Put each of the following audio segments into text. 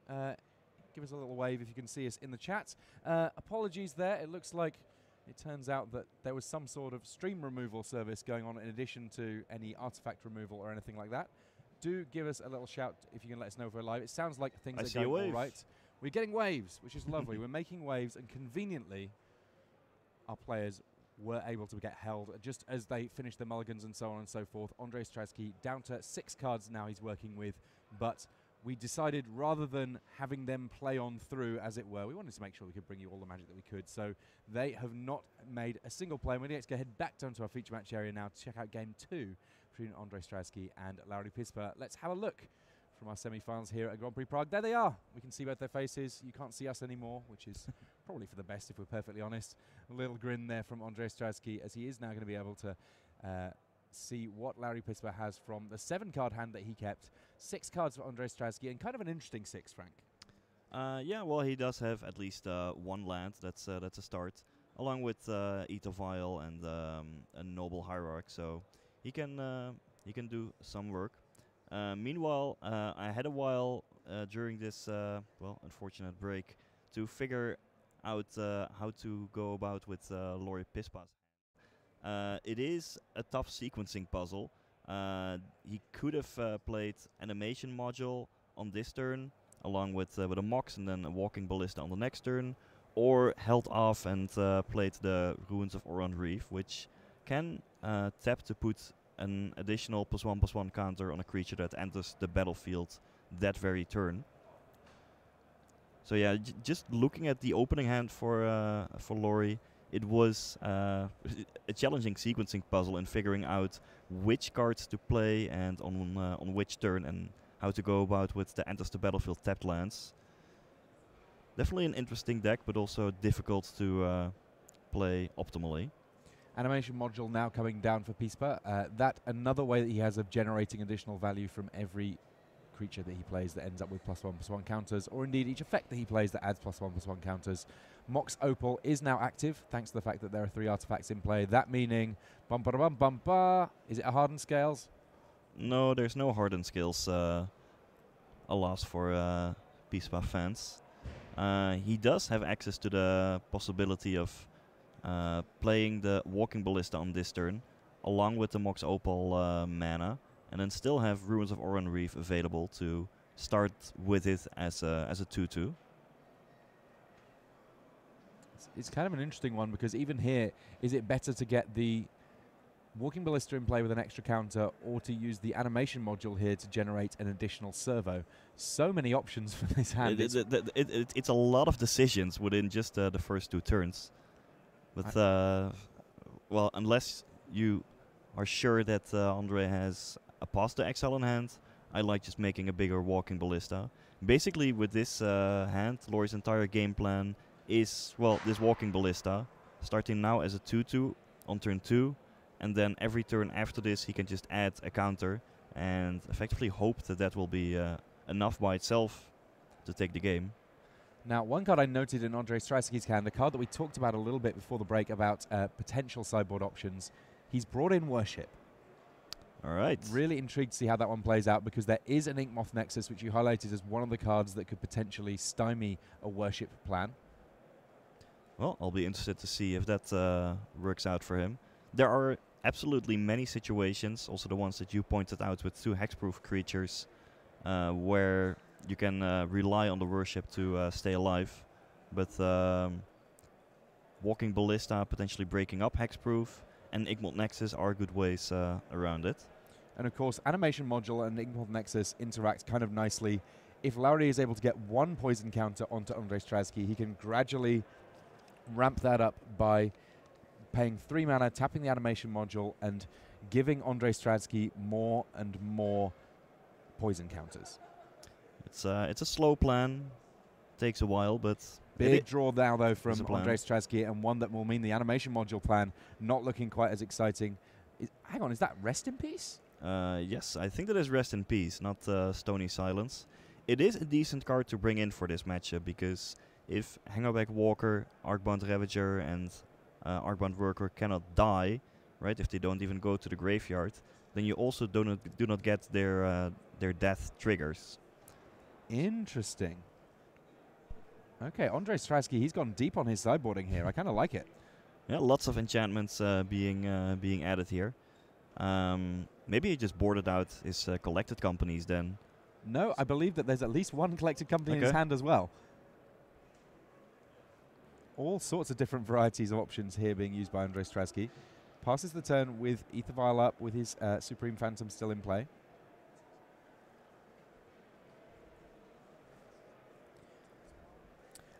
Give us a little wave if you can see us in the chat. Apologies there. It looks like it turns out that there was some sort of stream removal service going on in addition to any artifact removal or anything like that. Do give us a little shout if you can let us know if we're live. It sounds like things are going all right. We're getting waves, which is lovely. We're making waves, and conveniently, our players were able to get held just as they finished their mulligans and so on and so forth. Andrei Stratsky down to 6 cards now he's working with, but we decided rather than having them play on through, as it were, we wanted to make sure we could bring you all the magic that we could. So they have not made a single play. We're going to head back down to our feature match area now to check out game 2 between Andrei Stratsky and Lauri Pispa. Let's have a look from our semi-finals here at Grand Prix Prague. There they are. We can see both their faces. You can't see us anymore, which is probably for the best if we're perfectly honest. A little grin there from Andrei Stratsky, as he is now going to be able to see what Lauri Pispa has from the 7-card hand that he kept. 6 cards for Andrei Stratsky, and kind of an interesting 6, Frank. Yeah, well, he does have at least 1 land. That's a start, along with Ether Vial and a Noble Hierarch. So he can do some work. Meanwhile, I had a while during this unfortunate break to figure out how to go about with Lauri Pispa's hand. It is a tough sequencing puzzle. He could have played Animation Module on this turn, along with a Mox and then a Walking Ballista on the next turn, or held off and played the Ruins of Oran Reef, which can tap to put an additional +1/+1 counter on a creature that enters the battlefield that very turn. So yeah, just looking at the opening hand for Lauri, it was a challenging sequencing puzzle in figuring out which cards to play and on which turn, and how to go about with the enters the battlefield tapped lands. Definitely an interesting deck, but also difficult to play optimally. Animation Module now coming down for Pispa. That another way that he has of generating additional value from every creature that he plays that ends up with +1/+1 counters, or indeed each effect that he plays that adds +1/+1 counters. Mox Opal is now active, thanks to the fact that there are 3 artifacts in play. That meaning, is it a hardened scales? No, there's no hardened scales, alas, for Pispa fans. He does have access to the possibility of playing the Walking Ballista on this turn, along with the Mox Opal mana, and then still have Ruins of Oran Reef available to start with it as a 2/2. It's kind of an interesting one, because even here, is it better to get the Walking Ballista in play with an extra counter, or to use the Animation Module here to generate an additional servo? So many options for this hand. It's a lot of decisions within just the first 2 turns. But, well, unless you are sure that Andrei has a Pass to Exile in hand, I like just making a bigger Walking Ballista. Basically, with this hand, Lauri's entire game plan is, well, this Walking Ballista, starting now as a 2/2 on turn 2, and then every turn after this he can just add a counter and effectively hope that that will be enough by itself to take the game. Now, one card I noted in Andrei Stratsky's hand, a card that we talked about a little bit before the break about potential sideboard options, he's brought in Worship. All right. Really intrigued to see how that one plays out, because there is an Inkmoth Nexus, which you highlighted as one of the cards that could potentially stymie a Worship plan. Well, I'll be interested to see if that works out for him. There are absolutely many situations, also the ones that you pointed out with 2 hexproof creatures, where you can rely on the Worship to stay alive. But Walking Ballista, potentially breaking up hexproof, and Inkmoth Nexus are good ways around it. And of course, Animation Module and Inkmoth Nexus interact kind of nicely. If Lauri is able to get 1 poison counter onto Andrei Stratsky, he can gradually ramp that up by paying 3 mana, tapping the Animation Module, and giving Andrei Stratsky more and more poison counters. It's a slow plan, takes a while, but big draw now though from Andrei Stratsky, and one that will mean the Animation Module plan not looking quite as exciting. Hang on, is that Rest in Peace? Yes, I think that is Rest in Peace, not Stony Silence. It is a decent card to bring in for this matchup, because if Hangoback Walker, Arcbound Ravager, and Arcbound Worker cannot die, right, if they don't even go to the graveyard, then you also do not get their death triggers. Interesting. Okay, Andrei Stratsky, he's gone deep on his sideboarding here. I kind of like it. Yeah, lots of enchantments being added here. Maybe he just boarded out his collected companies then. No, I believe that there's at least one collected company in his hand as well. All sorts of different varieties of options here being used by Andrei Stratsky. Passes the turn with Ether Vial up with his Supreme Phantom still in play.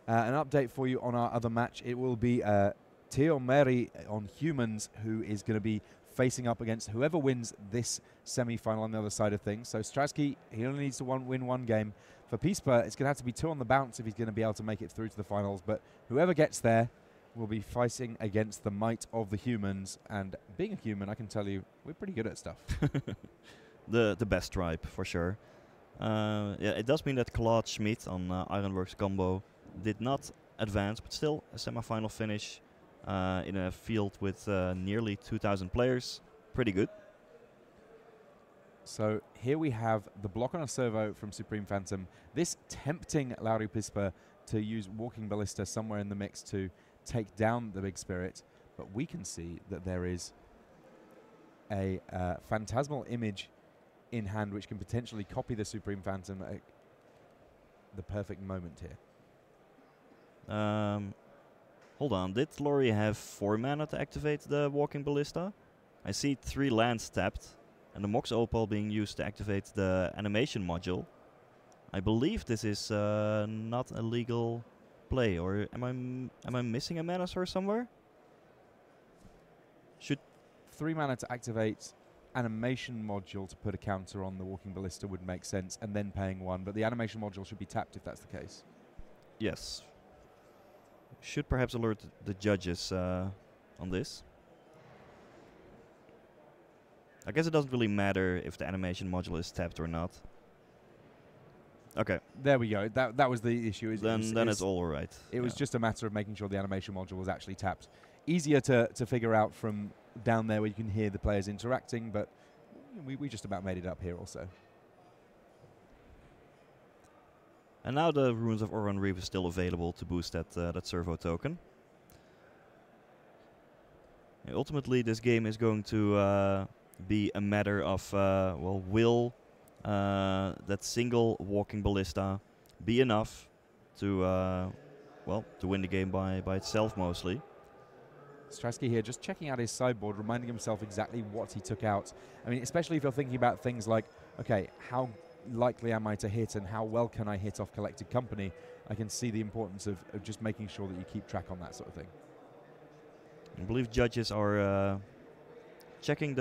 An update for you on our other match. It will be Teo Meri on humans, who is going to be facing up against whoever wins this semi-final on the other side of things. So Stratsky, he only needs to win one game. For Pispa, it's going to have to be 2 on the bounce if he's going to be able to make it through to the finals. But whoever gets there will be fighting against the might of the humans. And being a human, I can tell you, we're pretty good at stuff. the best tribe, for sure. Yeah, it does mean that Claude Schmid on Ironworks combo did not advance, but still a semi-final finish in a field with nearly 2,000 players. Pretty good. So here we have the block on a servo from Supreme Phantom. This tempting Lauri Pispa to use Walking Ballista somewhere in the mix to take down the Big Spirit. But we can see that there is a Phantasmal Image in hand which can potentially copy the Supreme Phantom at the perfect moment here. Hold on, did Lauri have 4 mana to activate the Walking Ballista? I see 3 lands tapped, and the Mox Opal being used to activate the animation module. I believe this is not a legal play, or am I missing a mana source somewhere? Should 3 mana to activate animation module to put a counter on the Walking Ballista would make sense, and then paying 1, but the animation module should be tapped if that's the case. Yes. Should perhaps alert the judges on this. I guess it doesn't really matter if the animation module is tapped or not. Okay. There we go. That was the issue. Then it's all right. It was just a matter of making sure the animation module was actually tapped. Easier to figure out from down there where you can hear the players interacting, but we just about made it up here also. And now the Ruins of Oran Reef is still available to boost that servo token. And ultimately, this game is going to be a matter of, well, will that single Walking Ballista be enough to, well, to win the game by itself mostly. Stratsky here just checking out his sideboard, reminding himself exactly what he took out. I mean, especially if you're thinking about things like, okay, how likely am I to hit and how well can I hit off collected company? I can see the importance of just making sure that you keep track on that sort of thing. I believe judges are checking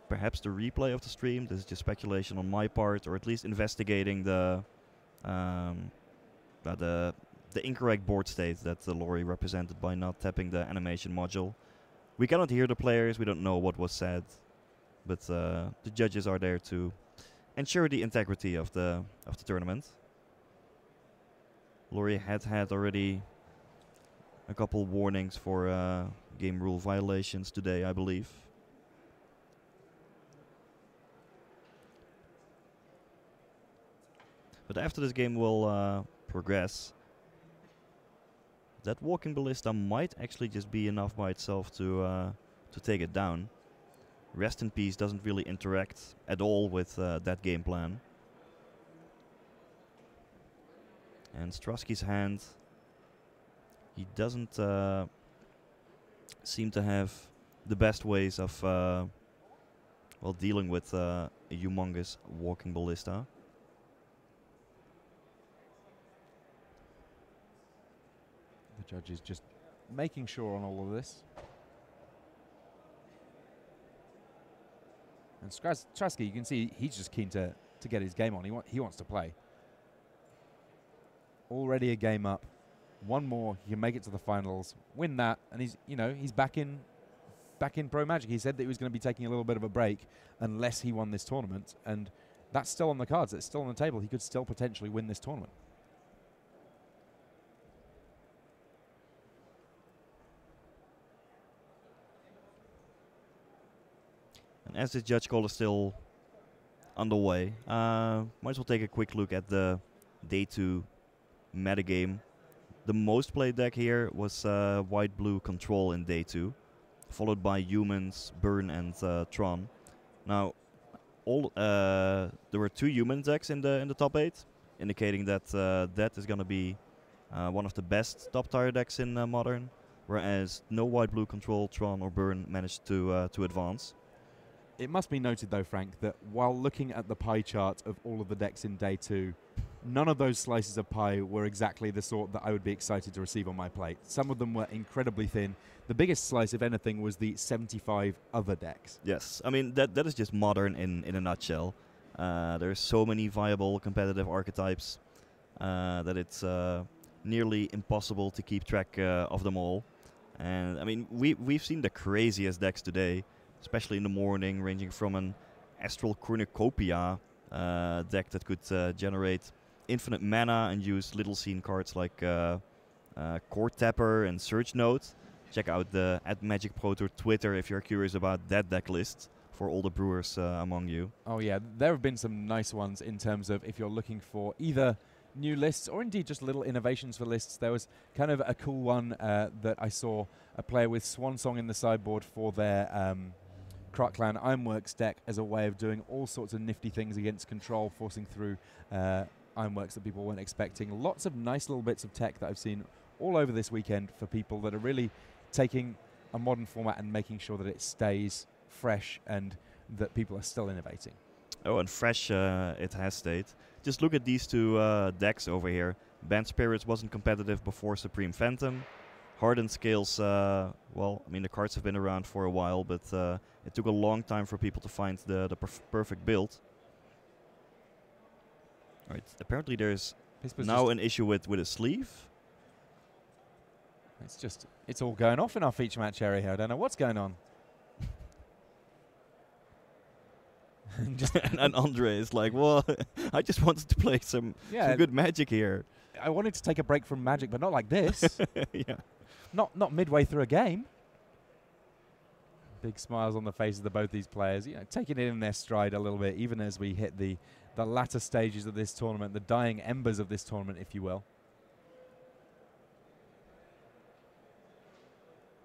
perhaps the replay of the stream. This is just speculation on my part, or at least investigating the incorrect board state that Lauri represented by not tapping the animation module. We cannot hear the players, we don't know what was said, but the judges are there to ensure the integrity of the tournament. Lauri had already a couple warnings for game rule violations today, I believe. But after this game will progress, that Walking Ballista might actually just be enough by itself to take it down. Rest in Peace doesn't really interact at all with that game plan. And Stratsky's hand, he doesn't seem to have the best ways of well, dealing with a humongous Walking Ballista. The judge is just making sure on all of this. And Stratsky, you can see he's just keen to get his game on. He wants to play. Already a game up. One more, he can make it to the finals, win that, and he's back in Pro Magic. He said that he was going to be taking a little bit of a break unless he won this tournament, and that's still on the cards. It's still on the table. He could still potentially win this tournament. And as this judge call is still underway, might as well take a quick look at the Day 2 metagame. The most played deck here was white-blue control in day 2, followed by humans, burn, and Tron. Now, there were 2 human decks in the top 8, indicating that that is going to be one of the best top tier decks in Modern, whereas no white-blue control, Tron, or burn managed to advance. It must be noted, though, Frank, that while looking at the pie chart of all of the decks in day 2, none of those slices of pie were exactly the sort that I would be excited to receive on my plate. Some of them were incredibly thin. The biggest slice, if anything, was the 75 other decks. Yes, I mean, that is just Modern in a nutshell. There's so many viable competitive archetypes that it's nearly impossible to keep track of them all. And I mean, we've seen the craziest decks today, especially in the morning, ranging from an Astral Cornucopia deck that could generate infinite mana and use little seen cards like Core Tapper and Surge Note. Check out the @MagicProTour Twitter if you're curious about that deck list for all the brewers among you. Oh yeah, there have been some nice ones in terms of if you're looking for either new lists or indeed just little innovations for lists. There was kind of a cool one that I saw, a player with Swansong in the sideboard for their Kroklan Ironworks deck as a way of doing all sorts of nifty things against control, forcing through Ironworks that people weren't expecting. Lots of nice little bits of tech that I've seen all over this weekend for people that are really taking a modern format and making sure that it stays fresh and that people are still innovating. Oh, and fresh it has stayed. Just look at these 2 decks over here. Band Spirits wasn't competitive before Supreme Phantom. Hardened Scales, well, I mean, the cards have been around for a while, but it took a long time for people to find the perfect build. Right, apparently there's now an issue with a sleeve. It's all going off in our feature match area here. I don't know what's going on. and Andre is like, well, I just wanted to play some good Magic here. I wanted to take a break from Magic, but not like this. Yeah. Not midway through a game. Big smiles on the faces of both these players, taking it in their stride a little bit, even as we hit the latter stages of this tournament, the dying embers of this tournament, if you will.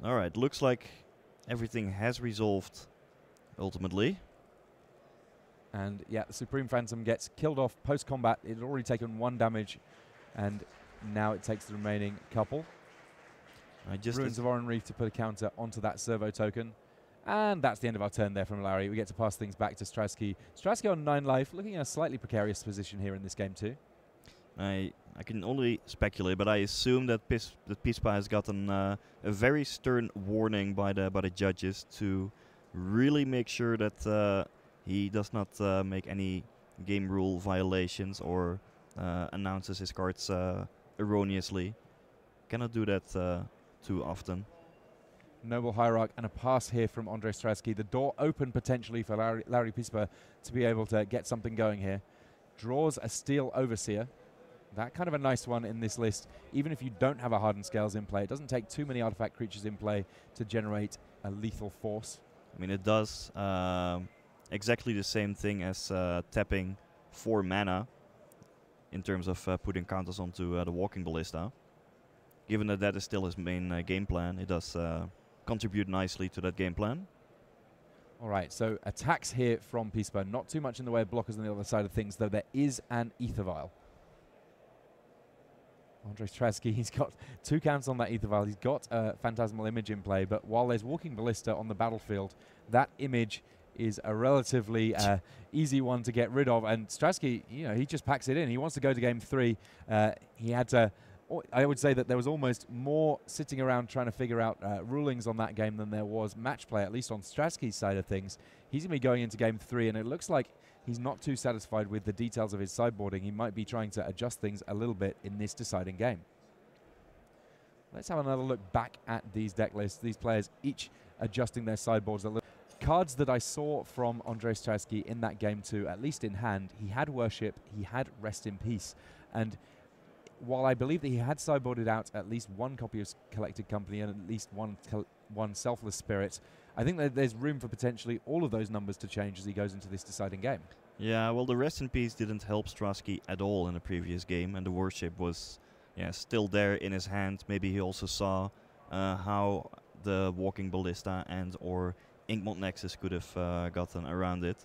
All right, looks like everything has resolved ultimately. And yeah, the Supreme Phantom gets killed off post-combat. It had already taken 1 damage, and now it takes the remaining couple. Ruins of Oran Reef to put a counter onto that servo token. And that's the end of our turn there from Larry. We get to pass things back to Stratsky. Stratsky on 9 life, looking in a slightly precarious position here in this game too. I can only speculate, but I assume that Pispa has gotten a very stern warning by the judges to really make sure that he does not make any game rule violations or announces his cards erroneously. Cannot do that too often. Noble Hierarch and a pass here from Andrei Stratsky. The door open potentially for Larry Pispa to be able to get something going here. Draws a Steel Overseer. That kind of a nice one in this list. Even if you don't have a Hardened Scales in play, it doesn't take too many artifact creatures in play to generate a lethal force. I mean, it does exactly the same thing as tapping 4 mana in terms of putting counters onto the Walking Ballista. Given that that is still his main game plan, it does contribute nicely to that game plan. All right, so attacks here from Pispa. Not too much in the way of blockers on the other side of things, though there is an Ether Vial. Andrei Stratsky, he's got 2 counts on that Ether Vial. He's got a Phantasmal Image in play, but while there's Walking Ballista on the battlefield, that image is a relatively easy one to get rid of. And Stratsky, he just packs it in. He wants to go to game 3. He had to... I would say that there was almost more sitting around trying to figure out rulings on that game than there was match play, at least on Stratsky's side of things. He's going to be going into game 3, and it looks like he's not too satisfied with the details of his sideboarding. He might be trying to adjust things a little bit in this deciding game. Let's have another look back at these deck lists. These players each adjusting their sideboards a little. Cards that I saw from Andrei Stratsky in that game too, at least in hand, he had Worship, he had Rest in Peace, and while I believe that he had sideboarded out at least 1 copy of Collected Company and at least one Selfless Spirit, I think that there's room for potentially all of those numbers to change as he goes into this deciding game. Yeah, well, the Rest in Peace didn't help Stratsky at all in the previous game, and the Worship was yeah, still there in his hand. Maybe he also saw how the Walking Ballista and or Inkmont Nexus could have gotten around it.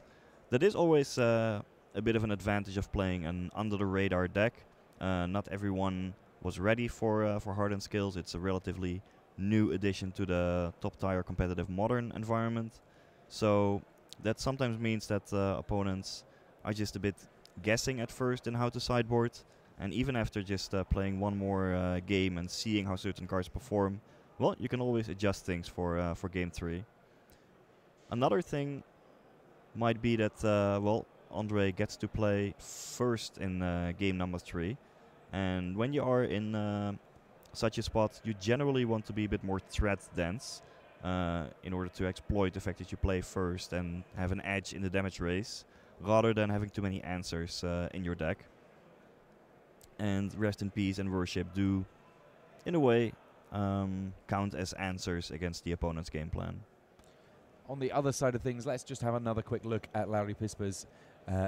That is always a bit of an advantage of playing an under-the-radar deck. Not everyone was ready for Hardened Scales. It's a relatively new addition to the top-tier competitive modern environment. So that sometimes means that opponents are just a bit guessing at first in how to sideboard. And even after just playing one more game and seeing how certain cards perform, well, you can always adjust things for game 3. Another thing might be that, well, Andre gets to play first in game number 3. And when you are in such a spot, you generally want to be a bit more threat dense in order to exploit the fact that you play first and have an edge in the damage race, rather than having too many answers in your deck. And Rest in Peace and Worship do, in a way, count as answers against the opponent's game plan. On the other side of things, let's just have another quick look at Lauri Pispa's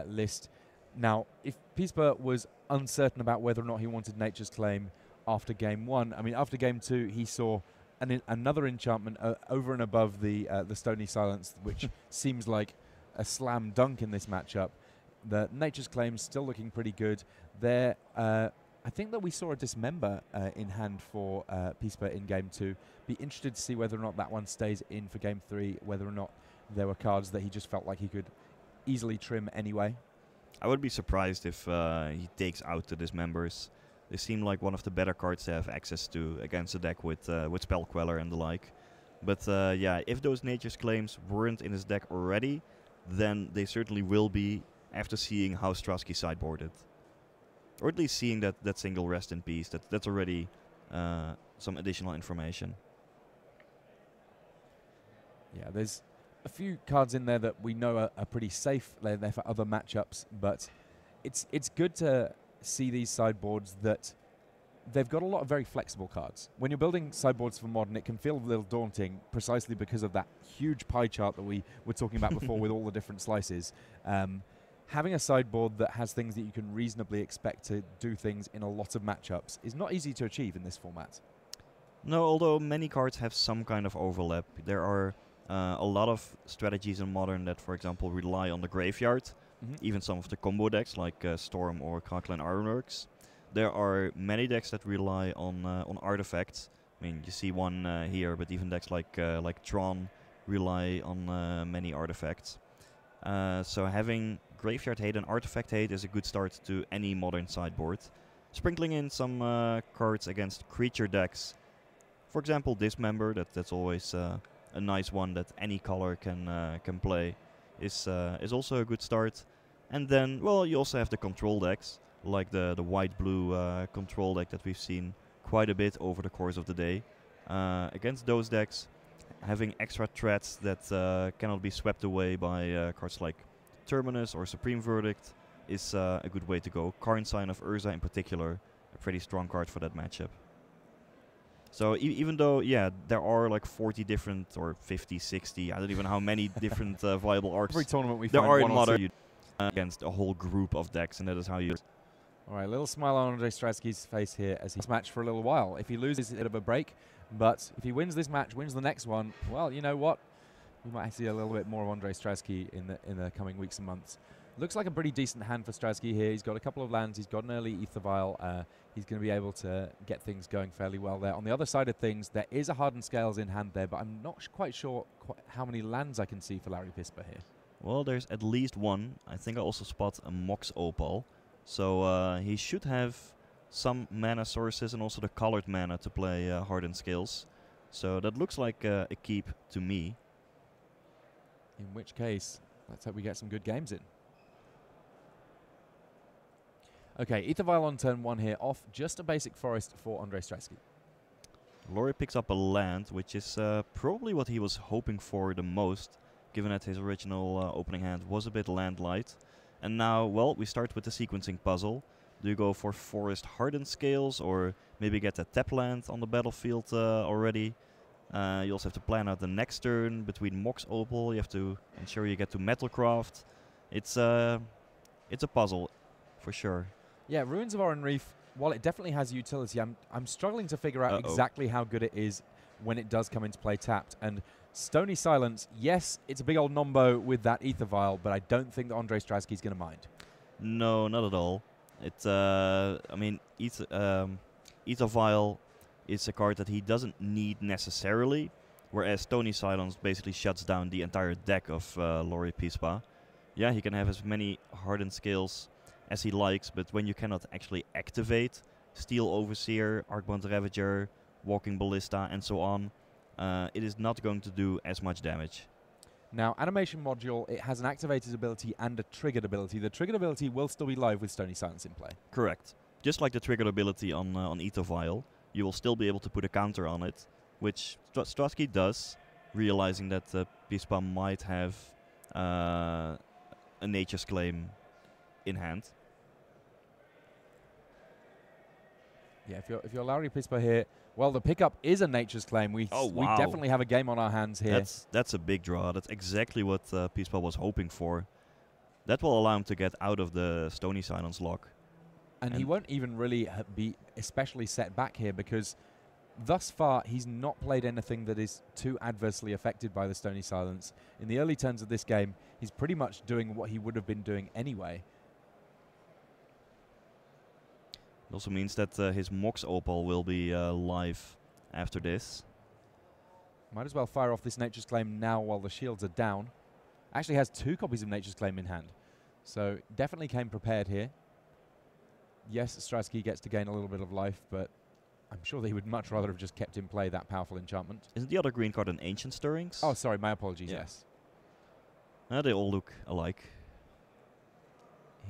list. Now, if Pispa was uncertain about whether or not he wanted Nature's Claim after game 1, I mean, after game 2, he saw another enchantment over and above the Stony Silence, which seems like a slam dunk in this matchup. The Nature's Claim's still looking pretty good. There, I think that we saw a Dismember in hand for Pispa in game 2. Be interested to see whether or not that one stays in for game 3, whether or not there were cards that he just felt like he could easily trim anyway. I would be surprised if he takes out the Dismembers. They seem like one of the better cards to have access to against a deck with Spell Queller and the like. But yeah, if those Nature's Claims weren't in his deck already, then they certainly will be after seeing how Strasky sideboarded. Or at least seeing that single Rest in Peace. That's already some additional information. Yeah, there's a few cards in there that we know are pretty safe. They're there for other matchups, but it's good to see these sideboards that they've got a lot of very flexible cards. When you're building sideboards for Modern, it can feel a little daunting precisely because of that huge pie chart that we were talking about before with all the different slices. Having a sideboard that has things that you can reasonably expect to do things in a lot of matchups is not easy to achieve in this format. No, although many cards have some kind of overlap. There are a lot of strategies in Modern that, for example, rely on the graveyard. Even some of the combo decks like Storm or Crackle Ironworks. There are many decks that rely on artifacts. I mean, you see one here, but even decks like Tron rely on many artifacts. So having Graveyard Hate and Artifact Hate is a good start to any Modern sideboard. Sprinkling in some cards against creature decks. For example, Dismember, that's always a nice one that any color can play, is also a good start. And then, well, you also have the control decks, like the white-blue control deck that we've seen quite a bit over the course of the day. Against those decks, having extra threats that cannot be swept away by cards like Terminus or Supreme Verdict is a good way to go. Karn Sign of Urza in particular, a pretty strong card for that matchup. So even though, yeah, there are like 40 different, or 50, 60, I don't even know how many different viable arcs Every tournament we there find are in one or Modern two. Against a whole group of decks, and that is how you... All right, a little smile on Andre Stratsky's face here as he's matched for a little while. If he loses, it's a bit of a break, but if he wins this match, wins the next one, well, you know what? We might see a little bit more of Andre Stratsky in the coming weeks and months. Looks like a pretty decent hand for Stratsky here. He's got a couple of lands. He's got an early Ether Vial. He's going to be able to get things going fairly well there. On the other side of things, there is a Hardened Scales in hand there, but I'm not quite sure how many lands I can see for Lauri Pispa here. Well, there's at least one. I think I also spot a Mox Opal. So he should have some mana sources and also the colored mana to play Hardened Scales. So that looks like a keep to me. In which case, let's hope we get some good games in. Okay, Ether Vial on turn 1 here, off just a basic forest for Andre Stratsky. Lauri picks up a land, which is probably what he was hoping for the most, given that his original opening hand was a bit land light. And now, well, we start with the sequencing puzzle. Do you go for Forest Hardened Scales, or maybe get a tap land on the battlefield already? You also have to plan out the next turn between Mox Opal. You have to ensure you get to Metalcraft. It's a puzzle, for sure. Yeah, Ruins of Oran Reef while it definitely has utility, I'm struggling to figure out exactly how good it is when it does come into play tapped. And Stony Silence, yes, it's a big old nombo with that Ether Vial, but I don't think that Andre Stratsky's going to mind. No, not at all. I mean, Ether Vial is a card that he doesn't need necessarily, whereas Stony Silence basically shuts down the entire deck of Laurie Pispa. Yeah, he can have as many hardened skills as he likes, but when you cannot actually activate Steel Overseer, Arcbound Ravager, Walking Ballista, and so on, it is not going to do as much damage. Now, Animation Module, it has an activated ability and a triggered ability. The triggered ability will still be live with Stony Silence in play. Correct. Just like the triggered ability on Ether Vial, you will still be able to put a counter on it, which Stratsky does, realizing that Pispa might have a Nature's Claim in hand. Yeah, if you're Laurie Pispa here, well, the pickup is a Nature's Claim. We definitely have a game on our hands here. That's a big draw. That's exactly what Pispa was hoping for. That will allow him to get out of the Stony Silence lock. And he won't even really be especially set back here, because thus far he's not played anything that is too adversely affected by the Stony Silence. In the early turns of this game, he's pretty much doing what he would have been doing anyway. It also means that his Mox Opal will be live after this. Might as well fire off this Nature's Claim now while the shields are down. Actually has 2 copies of Nature's Claim in hand. So definitely came prepared here. Yes, Stratsky gets to gain a little bit of life, but I'm sure they would much rather have just kept in play that powerful enchantment. Isn't the other green card an Ancient Stirrings? Oh, sorry, my apologies, yes. They all look alike.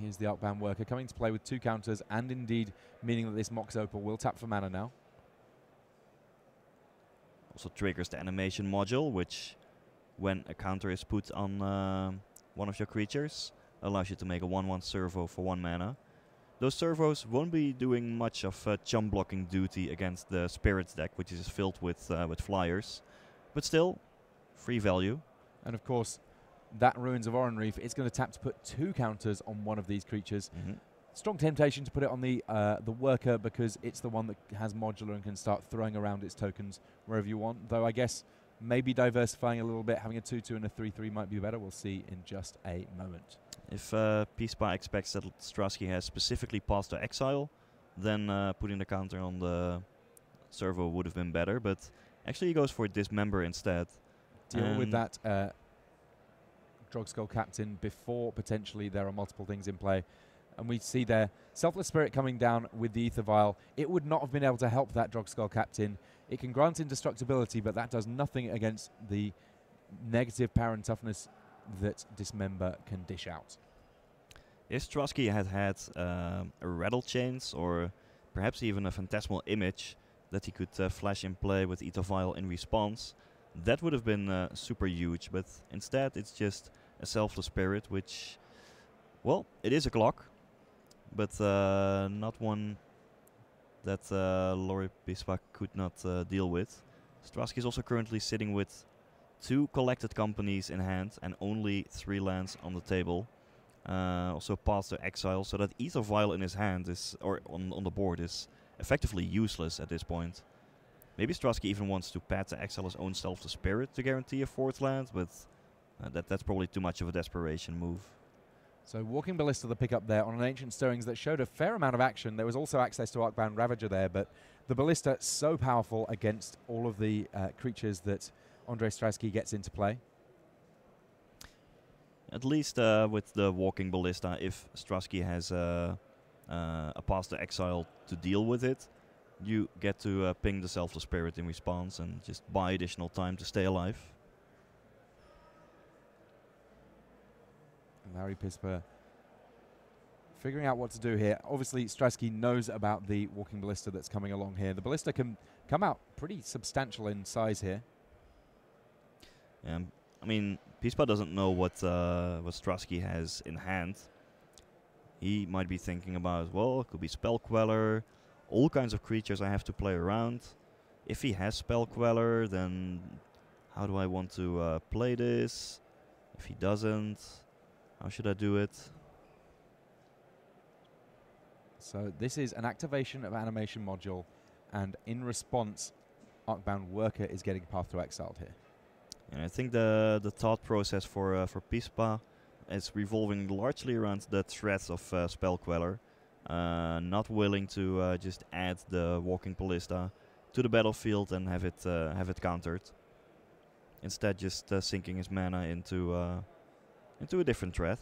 Here's the Arcbound Worker coming to play with 2 counters, and indeed meaning that this Mox Opal will tap for mana now. Also triggers the Animation Module, which, when a counter is put on one of your creatures, allows you to make a 1/1 servo for 1 mana. Those servos won't be doing much of chump blocking duty against the Spirits deck, which is filled with flyers, but still, free value. And of course, that Ruins of Oran Reef, it's going to tap to put 2 counters on one of these creatures. Strong temptation to put it on the Worker, because it's the one that has modular and can start throwing around its tokens wherever you want. Though I guess maybe diversifying a little bit, having a 2/2 and a 3/3 might be better. We'll see in just a moment. If Pispa expects that Stratsky has specifically passed to Exile, then putting the counter on the servo would have been better. But actually he goes for Dismember instead. Deal with that Drogskull Captain before potentially there are multiple things in play. And we see there Selfless Spirit coming down with the Ether Vial. It would not have been able to help that Drogskull Captain. It can grant indestructibility, but that does nothing against the negative power and toughness that Dismember can dish out. If Stratsky had a Rattle Chains, or perhaps even a Phantasmal Image that he could flash in play with Ether Vial in response, that would have been super huge. But instead it's just a Selfless Spirit, which, well, it is a clock, but not one that Laurie Pispa could not deal with. Stratsky is also currently sitting with 2 Collected Companies in hand and only 3 lands on the table. Also passed to Exile, so that Ether Vial in his hand is, or on the board, is effectively useless at this point. Maybe Stratsky even wants to pad to Exile his own Selfless Spirit to guarantee a 4th land, but that's probably too much of a desperation move. So Walking Ballista, the pickup there on an Ancient Stirrings that showed a fair amount of action. There was also access to Arcbound Ravager there, but the Ballista so powerful against all of the creatures that Andre Stratsky gets into play. At least with the Walking Ballista, if Stratsky has a pass to Exile to deal with it, you get to ping the Selfless Spirit in response and just buy additional time to stay alive. Laurie Pispa figuring out what to do here. Obviously, Stratsky knows about the Walking Ballista that's coming along here. The Ballista can come out pretty substantial in size here. I mean, Pispa doesn't know what Stratsky has in hand. He might be thinking about, well, it could be Spell Queller, all kinds of creatures I have to play around. If he has Spell Queller, then how do I want to play this? If he doesn't, how should I do it? So this is an activation of animation module, and in response, Arcbound Worker is getting Path to Exiled here. And I think the thought process for Pispa is revolving largely around the threat of Spell Queller, not willing to just add the Walking Ballista to the battlefield and have it countered. Instead, just sinking his mana into a different threat.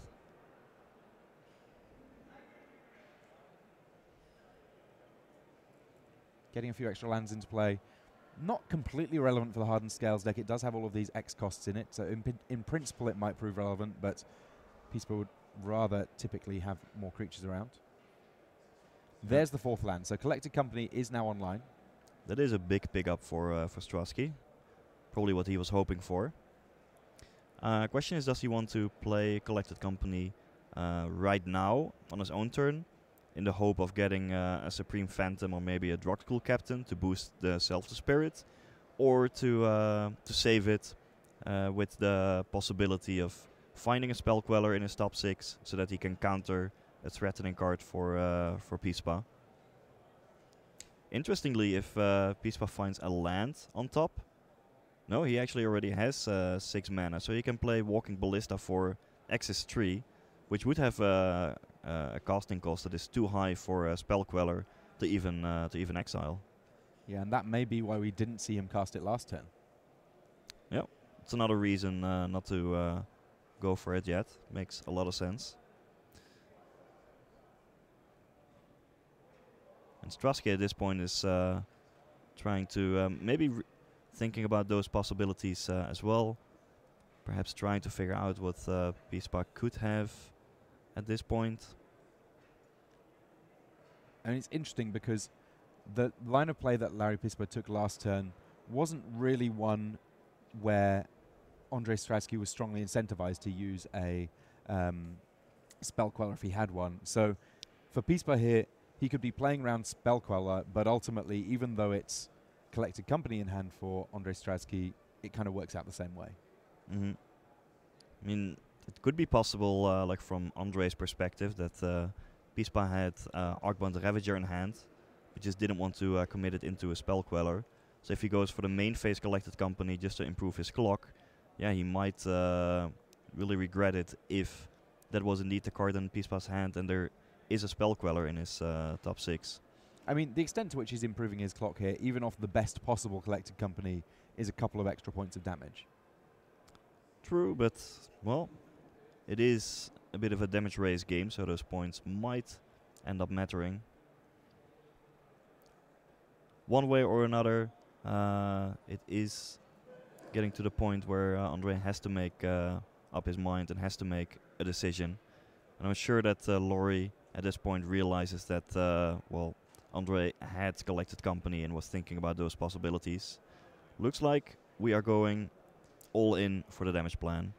Getting a few extra lands into play. Not completely relevant for the Hardened Scales deck. It does have all of these X costs in it, so in principle it might prove relevant, but Pispa would rather typically have more creatures around. There's the 4th land, so Collected Company is now online. That is a big pickup for Strasky. Probably what he was hoping for. Question is, does he want to play Collected Company right now on his own turn, in the hope of getting a Supreme Phantom or maybe a Drogskol Captain to boost the Self to Spirit, or to save it with the possibility of finding a Spell Queller in his top 6 so that he can counter a threatening card for Pispa. Interestingly, if Pispa finds a land on top, no, he actually already has 6 mana, so he can play Walking Ballista for Axis 3, which would have a casting cost that is too high for a Spell Queller to even exile. Yeah, and that may be why we didn't see him cast it last turn. Yeah, it's another reason not to go for it yet. Makes a lot of sense. And Strasky at this point is trying to maybe thinking about those possibilities as well. Perhaps trying to figure out what Pispa could have at this point. And it's interesting because the line of play that Larry Pispa took last turn wasn't really one where Andrei Strasky was strongly incentivized to use a Spell Queller if he had one. So for Pispa here, he could be playing around Spell Queller, but ultimately, even though it's Collected Company in hand for Andrei Strasky, it kind of works out the same way. Mm-hmm. I mean, it could be possible, like from Andrei's perspective, that Pispa had Arcbound Ravager in hand, but just didn't want to commit it into a Spell Queller. So if he goes for the main phase Collected Company just to improve his clock, yeah, he might really regret it if that was indeed the card in Pispa's hand and there is a Spell Queller in his top 6. I mean, the extent to which he's improving his clock here, even off the best possible Collected Company, is a couple of extra points of damage. True, but, well, it is a bit of a damage race game, so those points might end up mattering. One way or another, it is getting to the point where Andrei has to make up his mind and has to make a decision. And I'm sure that Laurie at this point realizes that, well, Andrei had Collected Company and was thinking about those possibilities. Looks like we are going all in for the damage plan.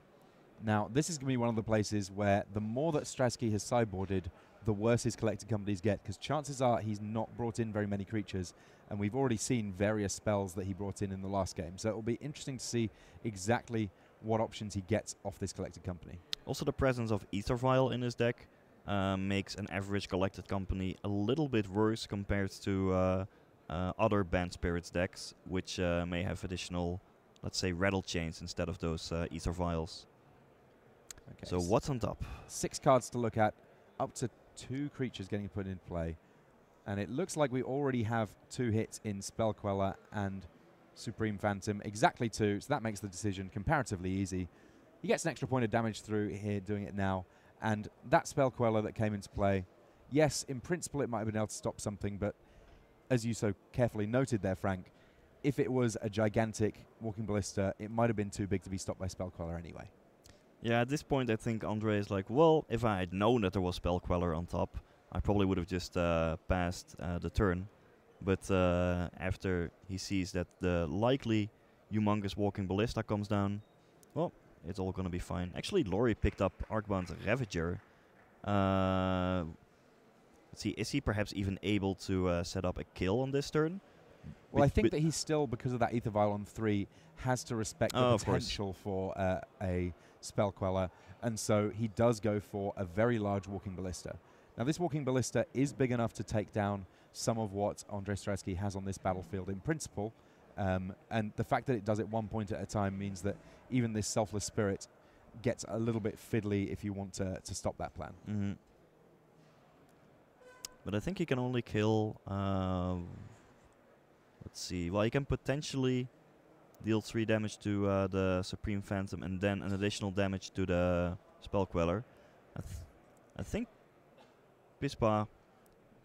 Now, this is going to be one of the places where the more that Strasky has sideboarded, the worse his Collected Companies get, because chances are he's not brought in very many creatures, and we've already seen various spells that he brought in the last game. So it will be interesting to see exactly what options he gets off this Collected Company. Also, the presence of Ether Vial in his deck makes an average Collected Company a little bit worse compared to other Banned Spirits decks, which may have additional, let's say, Rattle Chains instead of those Ether Vials. Okay, so what's on top? 6 cards to look at, up to 2 creatures getting put in play. And it looks like we already have 2 hits in Spell Queller and Supreme Phantom, exactly 2, so that makes the decision comparatively easy. He gets an extra point of damage through here, doing it now. And that Spell Queller that came into play, yes, in principle it might have been able to stop something, but as you so carefully noted there, Frank, if it was a gigantic Walking Ballista, it might have been too big to be stopped by Spell Queller anyway. Yeah, at this point I think Andrei is like, well, if I had known that there was Spell Queller on top, I probably would have just passed the turn. But after he sees that the likely humongous Walking Ballista comes down, well, it's all going to be fine. Actually, Laurie picked up Arcbound Ravager. Let's see, is he perhaps even able to set up a kill on this turn? Well, I think that he still, because of that Ether Vial on 3, has to respect the potential for a Spell Queller, and so he does go for a very large Walking Ballista. Now, this Walking Ballista is big enough to take down some of what Andrei Stratsky has on this battlefield in principle. And the fact that it does it 1 point at a time means that even this Selfless Spirit gets a little bit fiddly if you want to stop that plan. Mm-hmm. But I think he can only kill... let's see. Well, he can potentially deal 3 damage to the Supreme Phantom and then an additional damage to the Spell Queller. I think Pispa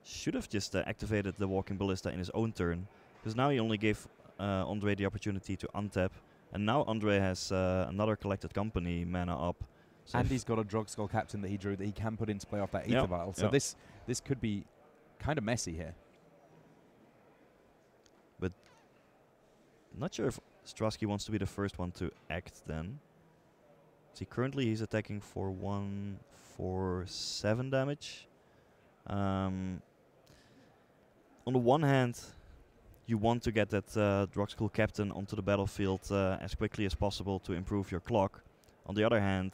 should have just activated the Walking Ballista in his own turn, because now he only gave Andre the opportunity to untap, and now Andre has another Collected Company mana up. So And he's got a Drogskull Captain that he drew that he can put into play off that Ether Vial. So this could be kind of messy here. But not sure if Stratsky wants to be the first one to act then. See, currently he's attacking for 7 damage. On the one hand, you want to get that Drogskull Captain onto the battlefield as quickly as possible to improve your clock. On the other hand,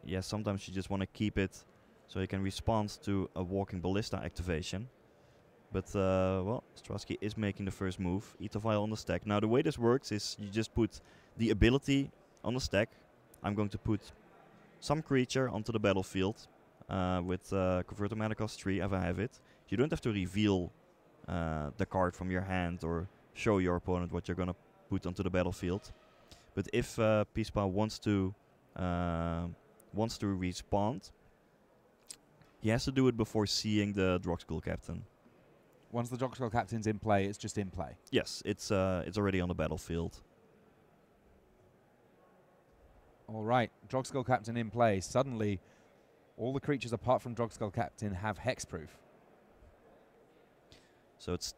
yeah, sometimes you just want to keep it so you can respond to a Walking Ballista activation. But, well, Stratsky is making the first move. Ether Vial on the stack. Now, the way this works is you just put the ability on the stack. I'm going to put some creature onto the battlefield with Convert to Mana Cost 3 if I have it. You don't have to reveal the card from your hand or show your opponent what you're going to put onto the battlefield. But if Pispa wants to respond, he has to do it before seeing the Drogskull Captain. Once the Drogskull Captain's in play, it's just in play. Yes, it's already on the battlefield. All right, Drogskull Captain in play. Suddenly, all the creatures apart from Drogskull Captain have hexproof. So it's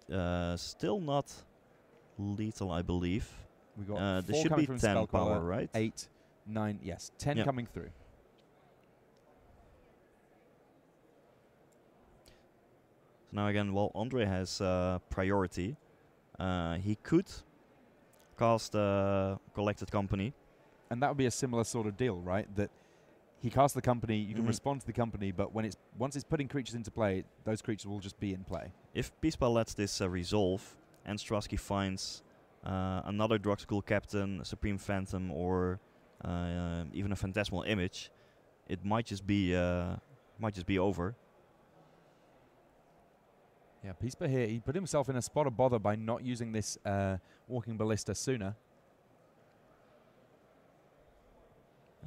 still not lethal, I believe. We got this 4 should coming be from 10 Spell power, Queller, right? 8, 9, yes, 10 coming through. So now again, while Andre has priority, he could cast Collected Company. And that would be a similar sort of deal, right? That he casts the company, you can respond to the company, but when once it's putting creatures into play, those creatures will just be in play. If Pispa lets this resolve and Stratsky finds another Drogskull Captain, a Supreme Phantom, or even a Phantasmal Image, it might just be over. Yeah, Pispa here, he put himself in a spot of bother by not using this Walking Ballista sooner.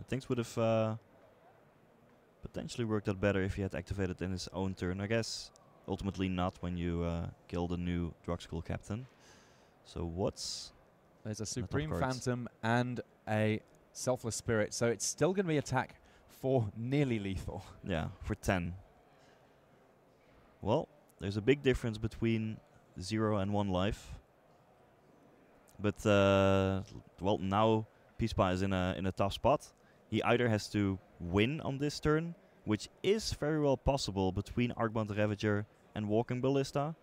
Things would have potentially worked out better if he had activated in his own turn. I guess ultimately not when you kill the new Drogskull Captain. So what's... There's a Supreme Phantom and a Selfless Spirit. So it's still going to be attack for nearly lethal. Yeah, for 10. Well, there's a big difference between 0 and 1 life. But, well, now Pispa is in a tough spot. He either has to win on this turn, which is very well possible between Arcbound Ravager and Walking Ballista,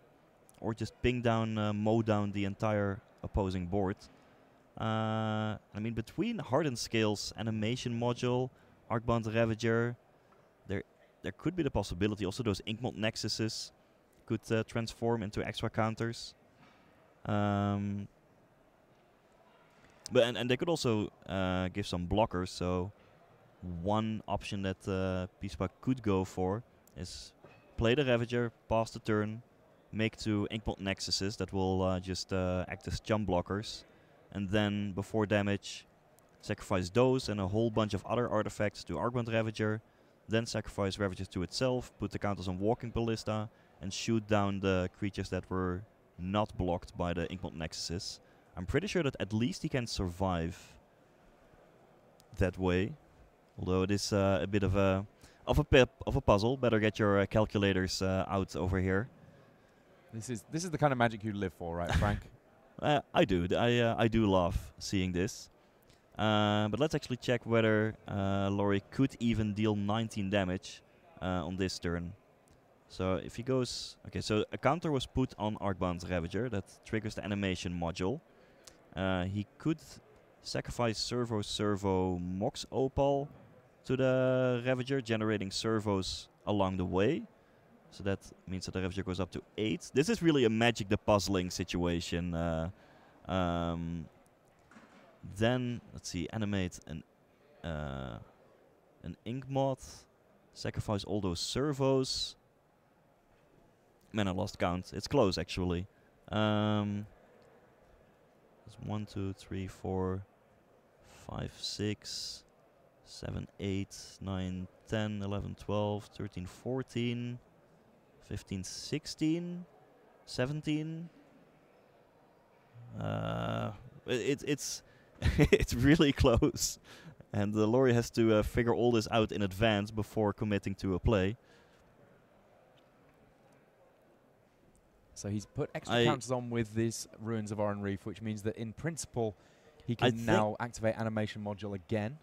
or just ping down, mow down the entire opposing board. I mean, between Hardened Scales, Animation Module, Arcbound Ravager, there could be the possibility also those Inkmoth Nexuses could transform into extra counters. But and they could also give some blockers. So one option that Pispa could go for is play the Ravager, pass the turn, make 2 Inkmoth Nexuses that will just act as jump blockers, and then before damage, sacrifice those and a whole bunch of other artifacts to Arcbound Ravager, then sacrifice Ravager to itself, put the counters on Walking Ballista, and shoot down the creatures that were not blocked by the Inkmoth Nexuses. I'm pretty sure that at least he can survive that way, although it is a bit of a puzzle. Better get your calculators out over here. This is the kind of magic you live for, right, Frank? I do. I do love seeing this. But let's actually check whether Laurie could even deal 19 damage on this turn. So if he goes... Okay, so a counter was put on Arcbound Ravager that triggers the animation module. He could sacrifice Servo Mox Opal to the Ravager, generating servos along the way. So that means that the Ravager goes up to 8. This is really a Magic the Puzzling situation. Then, let's see, animate an Ink Moth. Sacrifice all those servos. Man, I lost count. It's close, actually. There's 1, 2, 3, 4, 5, 6, 7, 8, 9, 10, 11, 12, 13, 14, 15, 16, 17. It's it's really close. And Laurie has to figure all this out in advance before committing to a play. So he's put extra counters on with this Ruins of Oran Reef, which means that in principle he can now activate animation module again.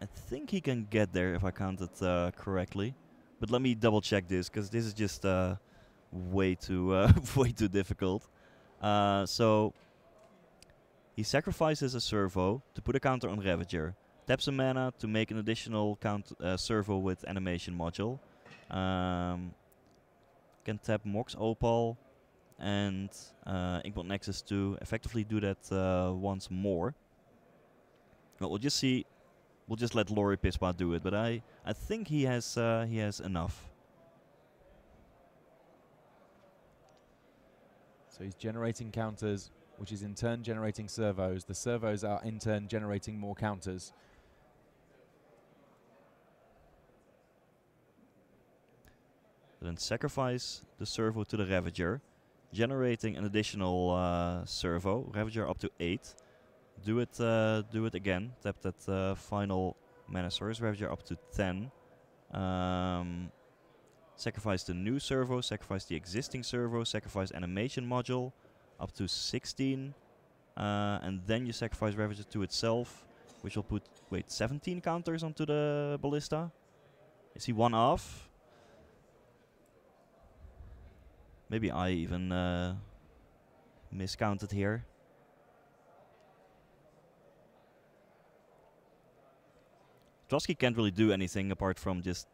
I think he can get there if I counted correctly. But let me double check this, because this is just way too way too difficult. So he sacrifices a servo to put a counter on Ravager. Taps a mana to make an additional servo with animation module. Can tap Mox Opal and Inkblot Nexus to effectively do that once more. Well, we'll just see. We'll just let Laurie Pispa do it, but I think he has enough. So he's generating counters, which is in turn generating servos. The servos are in turn generating more counters. Then sacrifice the servo to the Ravager, generating an additional servo. Ravager up to 8. Do it again. Tap that final mana source. Ravager up to 10. Sacrifice the new servo. Sacrifice the existing servo. Sacrifice animation module up to 16. And then you sacrifice Ravager to itself, which will put 17 counters onto the ballista. Is he one off? Maybe I even miscounted here. Trotsky can't really do anything apart from just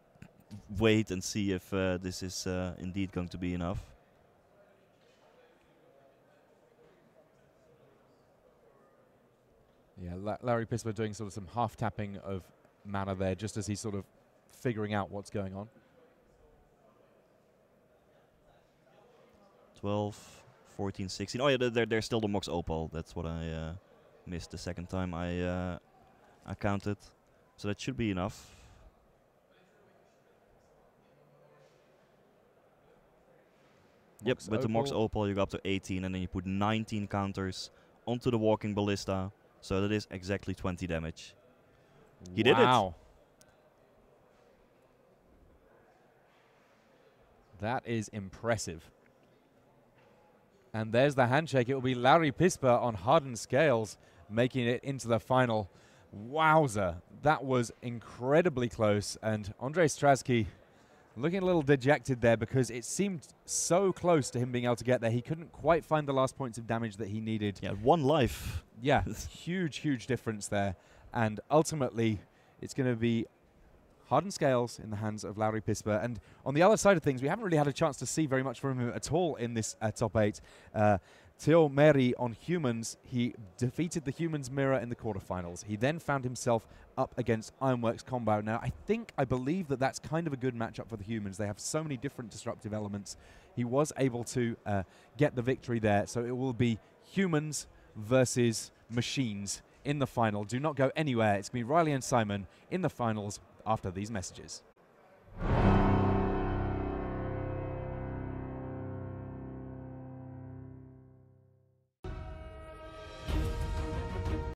wait and see if this is indeed going to be enough. Yeah, Larry Pispa doing sort of some half tapping of mana there, just as he's sort of figuring out what's going on. 12, 14, 16. Oh yeah, there's still the Mox Opal. That's what I missed the second time I counted. So that should be enough. Yep, with the Mox Opal you go up to 18 and then you put 19 counters onto the Walking Ballista. So that is exactly 20 damage. He did it. Wow. That is impressive. And there's the handshake. It will be Larry Pispa on hardened scales making it into the final. Wowza. That was incredibly close. And Andrei Stradsky looking a little dejected there because it seemed so close to him being able to get there. He couldn't quite find the last points of damage that he needed. Yeah, 1 life. Yeah, huge, huge difference there. And ultimately, it's going to be hardened scales in the hands of Larry Pispa. And on the other side of things, we haven't really had a chance to see very much from him at all in this top 8. Theo Meri on humans, he defeated the humans mirror in the quarterfinals. He then found himself up against Ironworks Combo. Now, I believe that that's kind of a good matchup for the humans. They have so many different disruptive elements. He was able to get the victory there. So it will be humans versus machines in the final. Do not go anywhere. It's going to be Riley and Simon in the finals after these messages.